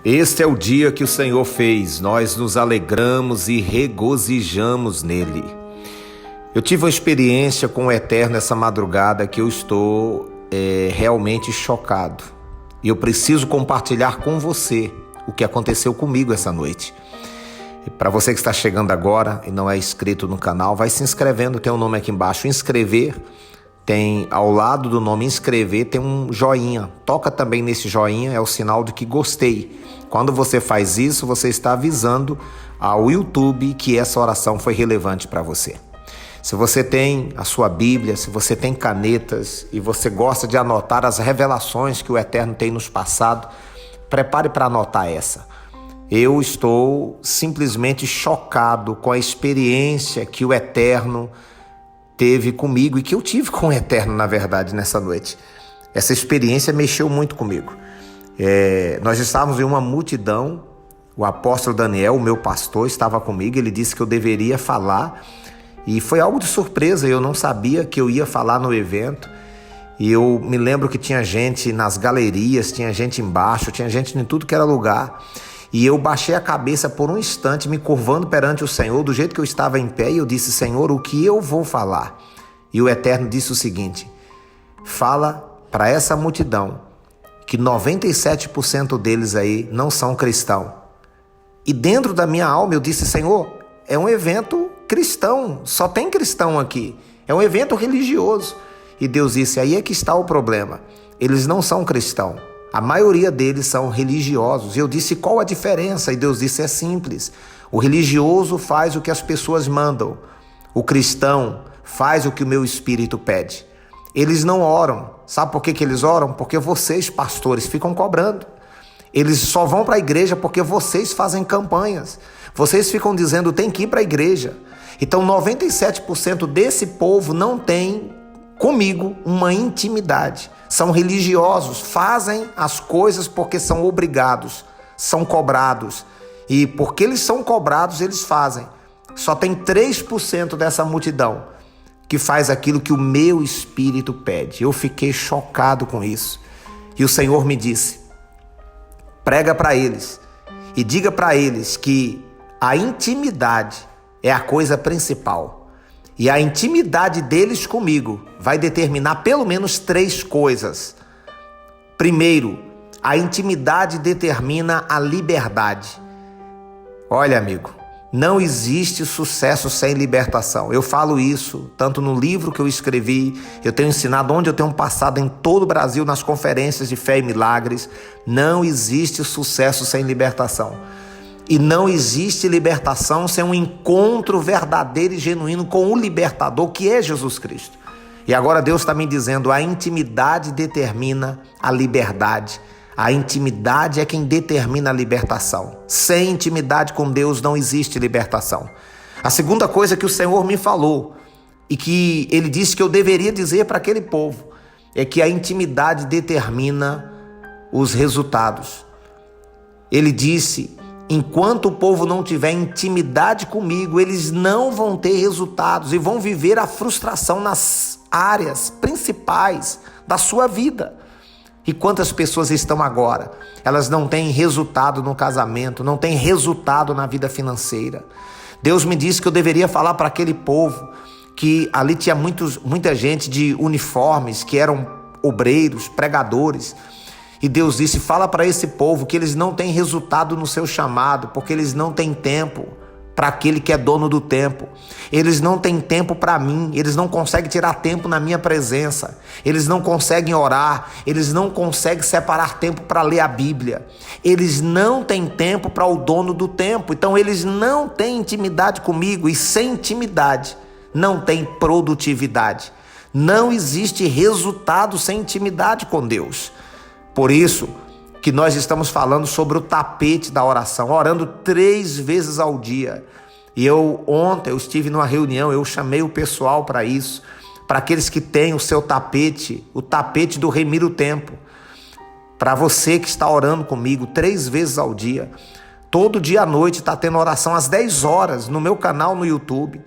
Este é o dia que o Senhor fez, nós nos alegramos e regozijamos nele. Eu tive uma experiência com o Eterno essa madrugada que eu estou realmente chocado. E eu preciso compartilhar com você o que aconteceu comigo essa noite. Para você que está chegando agora e não é inscrito no canal, vai se inscrevendo, tem um nome aqui embaixo, inscrever. Tem ao lado do nome inscrever, tem um joinha. Toca também nesse joinha, é o sinal de que gostei. Quando você faz isso, você está avisando ao YouTube que essa oração foi relevante para você. Se você tem a sua Bíblia, se você tem canetas e você gosta de anotar as revelações que o Eterno tem nos passado, prepare para anotar essa. Eu estou simplesmente chocado com a experiência que o Eterno teve comigo e que eu tive com o Eterno, na verdade, nessa noite. Essa experiência mexeu muito comigo. Nós estávamos em uma multidão, o apóstolo Daniel, o meu pastor, estava comigo, ele disse que eu deveria falar e foi algo de surpresa, eu não sabia que eu ia falar no evento e eu me lembro que tinha gente nas galerias, tinha gente embaixo, tinha gente em tudo que era lugar. E eu baixei a cabeça por um instante, me curvando perante o Senhor, do jeito que eu estava em pé, e eu disse: Senhor, o que eu vou falar? E o Eterno disse o seguinte: fala para essa multidão que 97% deles aí não são cristãos. E dentro da minha alma eu disse: Senhor, é um evento cristão, só tem cristão aqui, é um evento religioso. E Deus disse: aí é que está o problema, eles não são cristãos. A maioria deles são religiosos. E eu disse: qual a diferença? E Deus disse: é simples. O religioso faz o que as pessoas mandam. O cristão faz o que o meu espírito pede. Eles não oram. Sabe por que eles oram? Porque vocês, pastores, ficam cobrando. Eles só vão para a igreja porque vocês fazem campanhas. Vocês ficam dizendo: tem que ir para a igreja. Então 97% desse povo não tem comigo uma intimidade. São religiosos, fazem as coisas porque são obrigados, são cobrados. E porque eles são cobrados, eles fazem. Só tem 3% dessa multidão que faz aquilo que o meu espírito pede. Eu fiquei chocado com isso. E o Senhor me disse: prega para eles e diga para eles que a intimidade é a coisa principal. E a intimidade deles comigo vai determinar pelo menos 3 coisas. Primeiro, a intimidade determina a liberdade. Olha, amigo, não existe sucesso sem libertação. Eu falo isso tanto no livro que eu escrevi, eu tenho ensinado onde eu tenho passado em todo o Brasil, nas conferências de fé e milagres. Não existe sucesso sem libertação. E não existe libertação sem um encontro verdadeiro e genuíno com o libertador, que é Jesus Cristo. E agora Deus está me dizendo: a intimidade determina a liberdade. A intimidade é quem determina a libertação. Sem intimidade com Deus não existe libertação. A segunda coisa que o Senhor me falou e que Ele disse que eu deveria dizer para aquele povo é que a intimidade determina os resultados. Ele disse: enquanto o povo não tiver intimidade comigo, eles não vão ter resultados e vão viver a frustração nas áreas principais da sua vida. E quantas pessoas estão agora? Elas não têm resultado no casamento, não têm resultado na vida financeira. Deus me disse que eu deveria falar para aquele povo que ali tinha muita gente de uniformes, que eram obreiros, pregadores. E Deus disse: fala para esse povo que eles não têm resultado no seu chamado, porque eles não têm tempo para aquele que é dono do tempo. Eles não têm tempo para mim, eles não conseguem tirar tempo na minha presença, eles não conseguem orar, eles não conseguem separar tempo para ler a Bíblia, eles não têm tempo para o dono do tempo. Então eles não têm intimidade comigo, e sem intimidade não tem produtividade. Não existe resultado sem intimidade com Deus. Por isso que nós estamos falando sobre o tapete da oração, orando 3 vezes ao dia. E ontem eu estive numa reunião, eu chamei o pessoal para isso, para aqueles que têm o seu tapete, o tapete do Remir o Tempo. Para você que está orando comigo 3 vezes ao dia, todo dia à noite está tendo oração às 10 horas no meu canal no YouTube.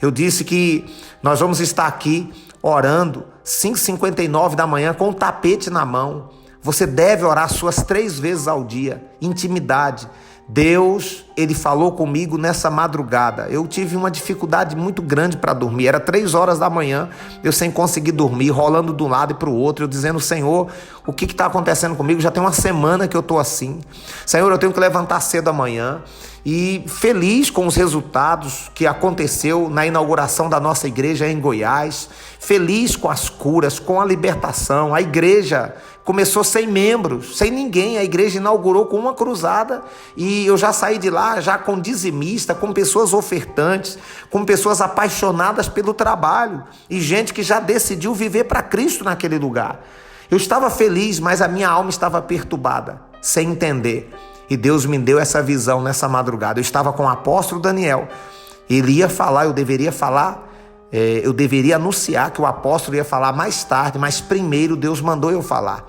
Eu disse que nós vamos estar aqui orando 5h59 da manhã com o tapete na mão, Você deve orar suas 3 vezes ao dia, intimidade. Deus, Ele falou comigo nessa madrugada. Eu tive uma dificuldade muito grande para dormir. Era 3 horas da manhã, eu sem conseguir dormir, rolando de um lado e para o outro, eu dizendo: Senhor, o que está acontecendo comigo? Já tem uma semana que eu estou assim. Senhor, eu tenho que levantar cedo amanhã. E feliz com os resultados que aconteceu na inauguração da nossa igreja em Goiás, feliz com as curas, com a libertação. A igreja começou sem membros, sem ninguém. A igreja inaugurou com uma cruzada e eu já saí de lá já com dizimista, com pessoas ofertantes, com pessoas apaixonadas pelo trabalho e gente que já decidiu viver para Cristo naquele lugar. Eu estava feliz, mas a minha alma estava perturbada, sem entender. E Deus me deu essa visão nessa madrugada. Eu estava com o apóstolo Daniel. Ele ia falar, eu deveria falar, eu deveria anunciar que o apóstolo ia falar mais tarde, mas primeiro Deus mandou eu falar.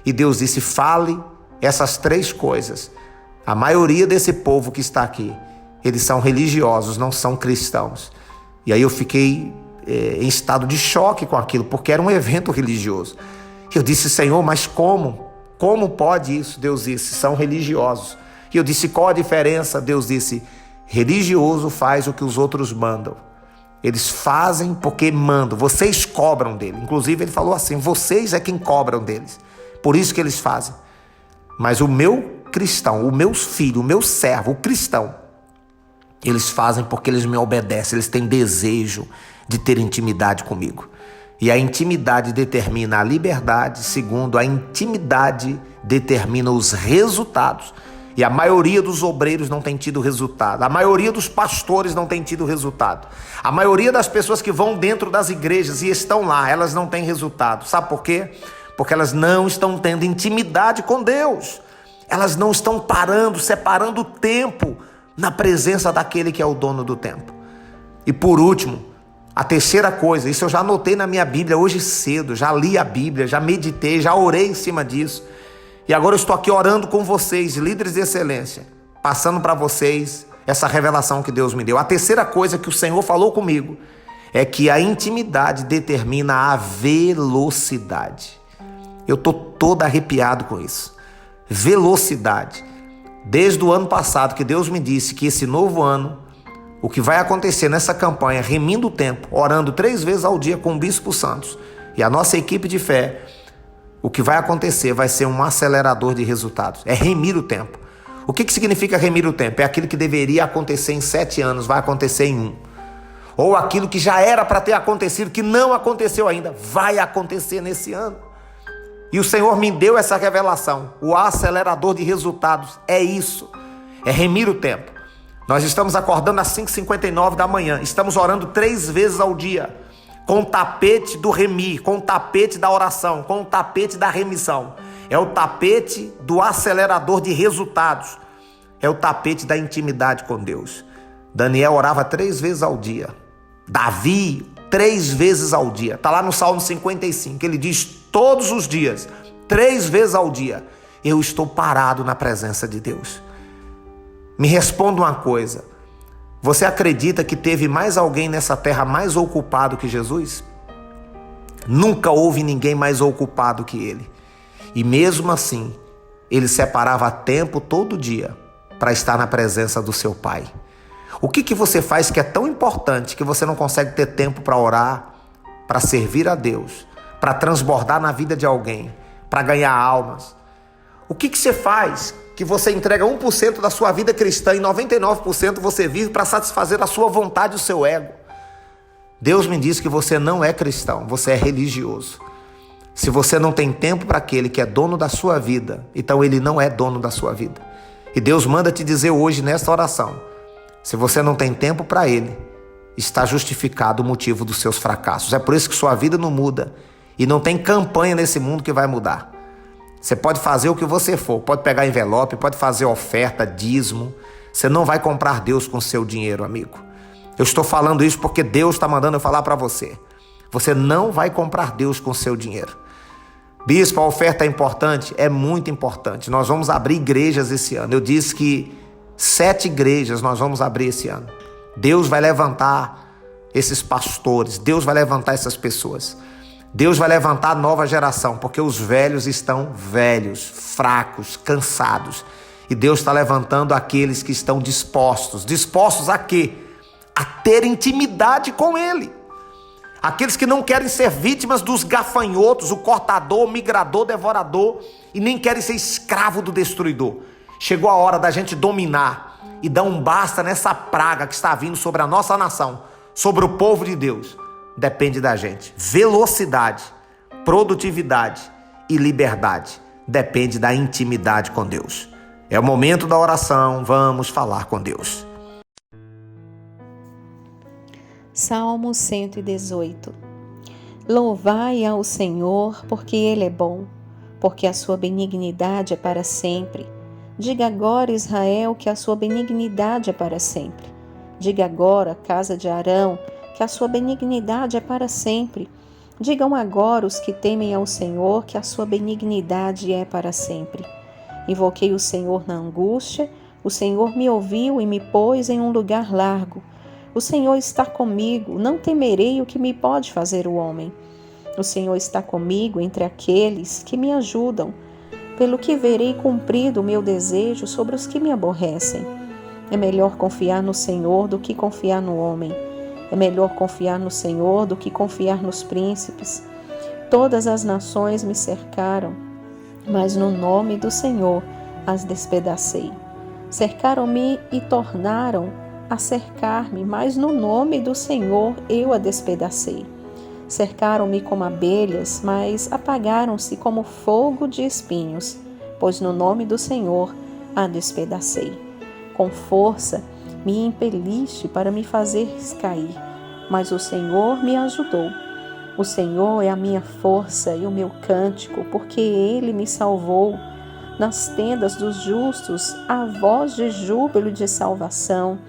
E Deus disse: fale essas 3 coisas. A maioria desse povo que está aqui, eles são religiosos, não são cristãos. E aí eu fiquei em estado de choque com aquilo, porque era um evento religioso. Eu disse: Senhor, mas como? Como pode isso? Deus disse: são religiosos. E eu disse: qual a diferença? Deus disse: religioso faz o que os outros mandam. Eles fazem porque mandam. Vocês cobram dele. Inclusive ele falou assim: vocês é quem cobram deles. Por isso que eles fazem. Mas o meu cristão, o meu filho, o meu servo, o cristão, eles fazem porque eles me obedecem. Eles têm desejo de ter intimidade comigo. E a intimidade determina a liberdade. Segundo, a intimidade determina os resultados. E a maioria dos obreiros não tem tido resultado. A maioria dos pastores não tem tido resultado. A maioria das pessoas que vão dentro das igrejas e estão lá, elas não têm resultado. Sabe por quê? Porque elas não estão tendo intimidade com Deus. Elas não estão parando, separando o tempo na presença daquele que é o dono do tempo. E por último, a terceira coisa, isso eu já anotei na minha Bíblia hoje cedo, já li a Bíblia, já meditei, já orei em cima disso. E agora eu estou aqui orando com vocês, líderes de excelência, passando para vocês essa revelação que Deus me deu. A terceira coisa que o Senhor falou comigo é que a intimidade determina a velocidade. Eu estou todo arrepiado com isso. Velocidade. Desde o ano passado que Deus me disse que esse novo ano, o que vai acontecer nessa campanha, remindo o tempo, orando 3 vezes ao dia com o Bispo Santos e a nossa equipe de fé, o que vai acontecer vai ser um acelerador de resultados. É remir o tempo. O que significa remir o tempo? É aquilo que deveria acontecer em 7 anos, vai acontecer em 1. Ou aquilo que já era para ter acontecido, que não aconteceu ainda, vai acontecer nesse ano. E o Senhor me deu essa revelação. O acelerador de resultados é isso. É remir o tempo. Nós estamos acordando às 5h59 da manhã. Estamos orando 3 vezes ao dia. Com o tapete do remir, com o tapete da oração, com o tapete da remissão. É o tapete do acelerador de resultados. É o tapete da intimidade com Deus. Daniel orava 3 vezes ao dia. Davi, 3 vezes ao dia. Está lá no Salmo 55. Ele diz todos os dias, 3 vezes ao dia, eu estou parado na presença de Deus. Me responda uma coisa. Você acredita que teve mais alguém nessa terra mais ocupado que Jesus? Nunca houve ninguém mais ocupado que ele. E mesmo assim, ele separava tempo todo dia para estar na presença do seu Pai. O que você faz que é tão importante que você não consegue ter tempo para orar, para servir a Deus, para transbordar na vida de alguém, para ganhar almas? O que você faz que você entrega 1% da sua vida cristã e 99% você vive para satisfazer a sua vontade e o seu ego? Deus me diz que você não é cristão, você é religioso. Se você não tem tempo para aquele que é dono da sua vida, então ele não é dono da sua vida. E Deus manda te dizer hoje nesta oração, se você não tem tempo para ele, está justificado o motivo dos seus fracassos. É por isso que sua vida não muda e não tem campanha nesse mundo que vai mudar. Você pode fazer o que você for, pode pegar envelope, pode fazer oferta, dízimo. Você não vai comprar Deus com seu dinheiro, amigo. Eu estou falando isso porque Deus está mandando eu falar para você. Você não vai comprar Deus com seu dinheiro. Bispo, a oferta é importante? É muito importante. Nós vamos abrir igrejas esse ano. Eu disse que 7 igrejas nós vamos abrir esse ano. Deus vai levantar esses pastores. Deus vai levantar essas pessoas. Deus vai levantar a nova geração, porque os velhos estão velhos, fracos, cansados. E Deus está levantando aqueles que estão dispostos. Dispostos a quê? A ter intimidade com Ele. Aqueles que não querem ser vítimas dos gafanhotos, o cortador, o migrador, o devorador, e nem querem ser escravo do destruidor. Chegou a hora da gente dominar e dar um basta nessa praga que está vindo sobre a nossa nação, sobre o povo de Deus. Depende da gente. Velocidade, produtividade e liberdade depende da intimidade com Deus. É o momento da oração, vamos falar com Deus. Salmo 118. Louvai ao Senhor, porque Ele é bom, porque a sua benignidade é para sempre. Diga agora, Israel, que a sua benignidade é para sempre. Diga agora, casa de Arão, que a sua benignidade é para sempre. Digam agora os que temem ao Senhor, que a sua benignidade é para sempre. Invoquei o Senhor na angústia, o Senhor me ouviu e me pôs em um lugar largo. O Senhor está comigo, não temerei o que me pode fazer o homem. O Senhor está comigo entre aqueles que me ajudam, pelo que verei cumprido o meu desejo sobre os que me aborrecem. É melhor confiar no Senhor do que confiar no homem. É melhor confiar no Senhor do que confiar nos príncipes. Todas as nações me cercaram, mas no nome do Senhor as despedacei. Cercaram-me e tornaram a cercar-me, mas no nome do Senhor eu a despedacei. Cercaram-me como abelhas, mas apagaram-se como fogo de espinhos, pois no nome do Senhor a despedacei. Com força me impeliste para me fazeres cair, mas o Senhor me ajudou. O Senhor é a minha força e o meu cântico, porque Ele me salvou. Nas tendas dos justos há voz de júbilo e de salvação.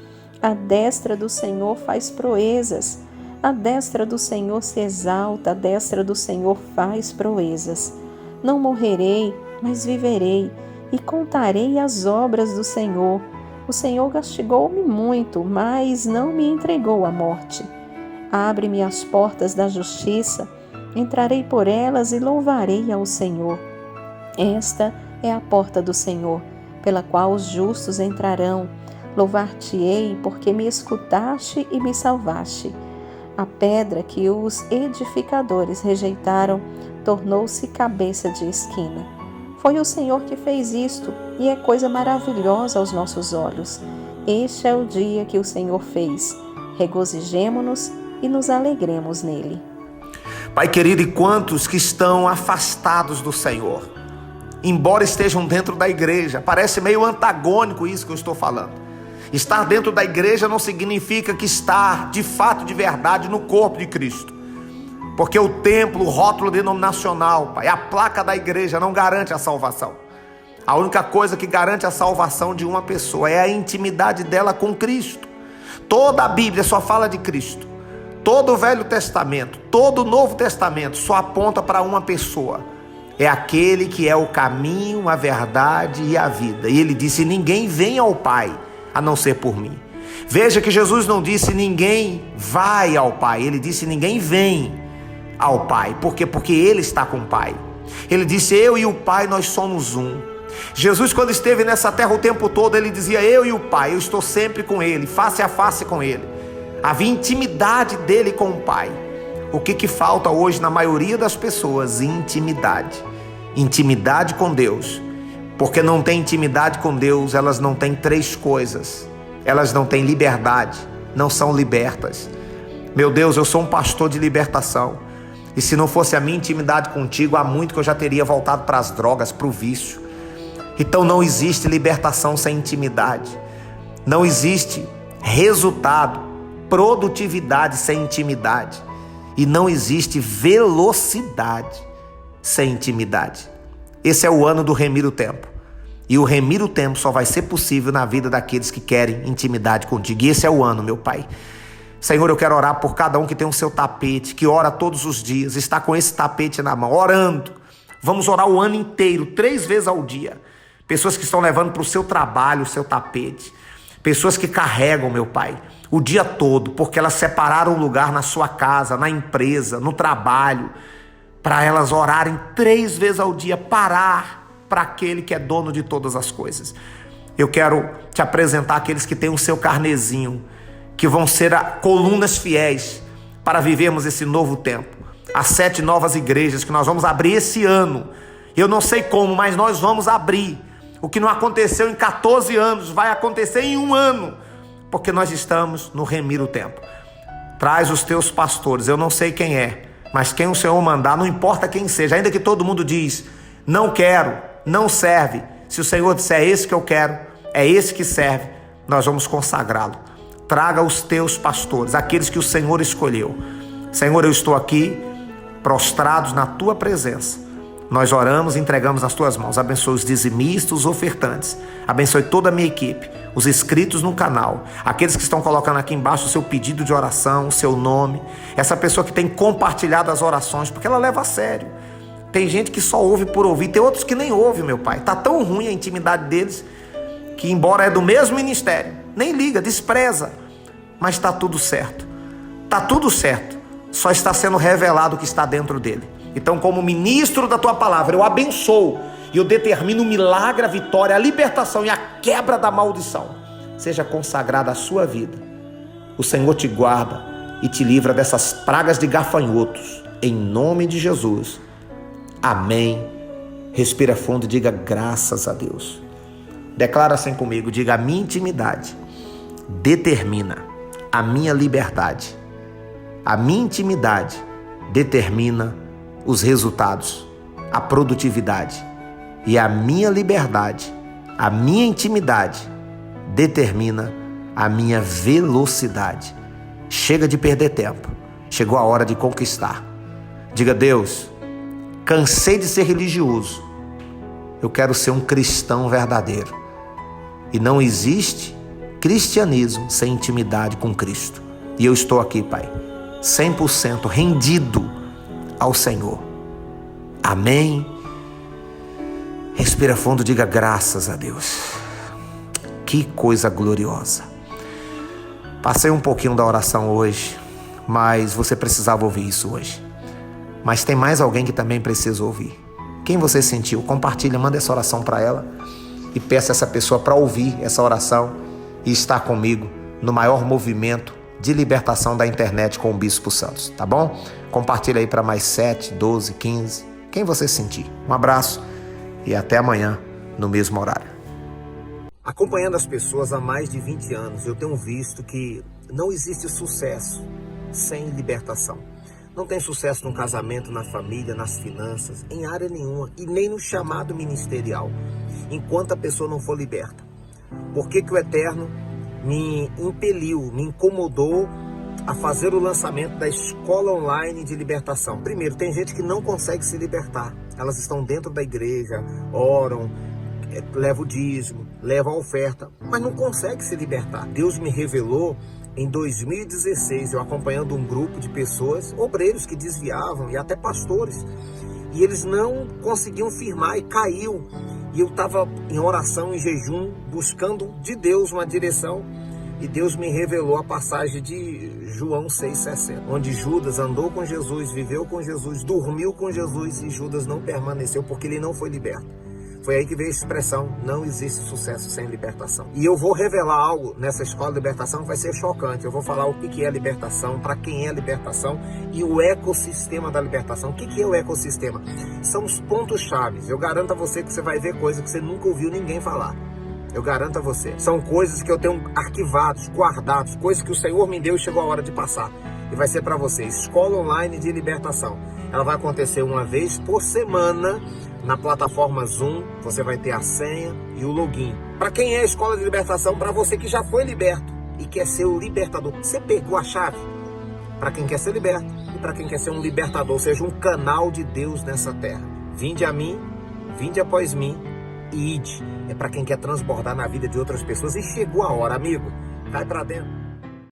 A destra do Senhor faz proezas. A destra do Senhor se exalta, a destra do Senhor faz proezas. Não morrerei, mas viverei, e contarei as obras do Senhor. O Senhor castigou-me muito, mas não me entregou à morte. Abre-me as portas da justiça, entrarei por elas e louvarei ao Senhor. Esta é a porta do Senhor, pela qual os justos entrarão. Louvar-te-ei, porque me escutaste e me salvaste. A pedra que os edificadores rejeitaram tornou-se cabeça de esquina. Foi o Senhor que fez isto, e é coisa maravilhosa aos nossos olhos. Este é o dia que o Senhor fez. Regozijemo-nos e nos alegremos nele. Pai querido, e quantos que estão afastados do Senhor, embora estejam dentro da igreja, parece meio antagônico isso que eu estou falando. Estar dentro da igreja não significa que estar de fato, de verdade, no corpo de Cristo. Porque o templo, o rótulo denominacional, Pai, a placa da igreja não garante a salvação. A única coisa que garante a salvação de uma pessoa é a intimidade dela com Cristo. Toda a Bíblia só fala de Cristo. Todo o Velho Testamento, todo o Novo Testamento só aponta para uma pessoa. É aquele que é o caminho, a verdade e a vida. E ele disse: ninguém vem ao Pai a não ser por mim. Veja que Jesus não disse ninguém vai ao Pai. Ele disse ninguém vem ao Pai. Por quê? Porque Ele está com o Pai. Ele disse: eu e o Pai, nós somos um. Jesus, quando esteve nessa terra o tempo todo, ele dizia: eu e o Pai, eu estou sempre com Ele, face a face com Ele. Havia intimidade dele com o Pai. O que falta hoje na maioria das pessoas? Intimidade. Intimidade com Deus. Porque não tem intimidade com Deus, elas não têm três coisas. Elas não têm liberdade, não são libertas. Meu Deus, eu sou um pastor de libertação. E se não fosse a minha intimidade contigo, há muito que eu já teria voltado para as drogas, para o vício. Então não existe libertação sem intimidade. Não existe resultado, produtividade sem intimidade. E não existe velocidade sem intimidade. Esse é o ano do remir o tempo. E o remir o tempo só vai ser possível na vida daqueles que querem intimidade contigo. E esse é o ano, meu Pai. Senhor, eu quero orar por cada um que tem o seu tapete, que ora todos os dias, está com esse tapete na mão, orando. Vamos orar o ano inteiro, 3 vezes ao dia. Pessoas que estão levando para o seu trabalho o seu tapete. Pessoas que carregam, meu Pai, o dia todo, porque elas separaram um lugar na sua casa, na empresa, no trabalho, para elas orarem 3 vezes ao dia, parar para aquele que é dono de todas as coisas. Eu quero te apresentar aqueles que têm o seu carnezinho, que vão ser colunas fiéis para vivermos esse novo tempo. As 7 novas igrejas que nós vamos abrir esse ano. Eu não sei como, mas nós vamos abrir. O que não aconteceu em 14 anos vai acontecer em 1 ano, porque nós estamos no remir o tempo. Traz os teus pastores, eu não sei quem é, mas quem o Senhor mandar, não importa quem seja, ainda que todo mundo diz, não quero, não serve. Se o Senhor disser, é esse que eu quero, é esse que serve, nós vamos consagrá-lo. Traga os teus pastores, aqueles que o Senhor escolheu. Senhor, eu estou aqui, prostrados na tua presença. Nós oramos e entregamos nas tuas mãos. Abençoe os dizimistas, os ofertantes. Abençoe toda a minha equipe, os inscritos no canal, aqueles que estão colocando aqui embaixo o seu pedido de oração, o seu nome. Essa pessoa que tem compartilhado as orações, porque ela leva a sério. Tem gente que só ouve por ouvir, tem outros que nem ouvem, meu pai. Tá tão ruim a intimidade deles, que embora é do mesmo ministério, nem liga, despreza. Mas está tudo certo. Está tudo certo. Só está sendo revelado o que está dentro dele. Então, como ministro da tua palavra, eu abençoo e eu determino o milagre, a vitória, a libertação e a quebra da maldição. Seja consagrada a sua vida. O Senhor te guarda e te livra dessas pragas de gafanhotos. Em nome de Jesus. Amém. Respira fundo e diga graças a Deus. Declara assim comigo, diga: a minha intimidade determina a minha liberdade. A minha intimidade determina os resultados, a produtividade. E a minha liberdade, a minha intimidade determina a minha velocidade. Chega de perder tempo. Chegou a hora de conquistar. Diga: Deus, cansei de ser religioso. Eu quero ser um cristão verdadeiro. E não existe cristianismo sem intimidade com Cristo. E eu estou aqui, Pai, 100% rendido ao Senhor. Amém. Respira fundo, diga graças a Deus. Que coisa gloriosa. Passei um pouquinho da oração hoje, mas você precisava ouvir isso hoje. Mas tem mais alguém que também precisa ouvir. Quem você sentiu? Compartilha, manda essa oração para ela e peça essa pessoa para ouvir essa oração e estar comigo no maior movimento de libertação da internet com o Bispo Santos, tá bom? Compartilha aí para mais 7, 12, 15, quem você sentir. Um abraço e até amanhã no mesmo horário. Acompanhando as pessoas há mais de 20 anos, eu tenho visto que não existe sucesso sem libertação. Não tem sucesso no casamento, na família, nas finanças, em área nenhuma e nem no chamado ministerial, enquanto a pessoa não for liberta. Por que o Eterno me impeliu, me incomodou a fazer o lançamento da escola online de libertação? Primeiro, tem gente que não consegue se libertar. Elas estão dentro da igreja, oram, levam o dízimo, levam a oferta, mas não consegue se libertar. Deus me revelou em 2016, eu acompanhando um grupo de pessoas, obreiros que desviavam e até pastores, e eles não conseguiam firmar e caiu. E eu estava em oração, em jejum, buscando de Deus uma direção. E Deus me revelou a passagem de João 6,60, onde Judas andou com Jesus, viveu com Jesus, dormiu com Jesus e Judas não permaneceu porque ele não foi liberto. Foi aí que veio a expressão, não existe sucesso sem libertação. E eu vou revelar algo nessa escola de libertação que vai ser chocante. Eu vou falar o que é libertação, para quem é libertação e o ecossistema da libertação. O que é o ecossistema? São os pontos-chave. Eu garanto a você que você vai ver coisas que você nunca ouviu ninguém falar. Eu garanto a você. São coisas que eu tenho arquivados, guardados, coisas que o Senhor me deu e chegou a hora de passar. E vai ser para você, escola online de libertação. Ela vai acontecer uma vez por semana na plataforma Zoom. Você vai ter a senha e o login. Para quem é a escola de libertação? Para você que já foi liberto e quer ser o libertador. Você pegou a chave para quem quer ser liberto e para quem quer ser um libertador, ou seja, um canal de Deus nessa terra. Vinde a mim, vinde após mim e ide. É para quem quer transbordar na vida de outras pessoas. E chegou a hora, amigo. Vai para dentro.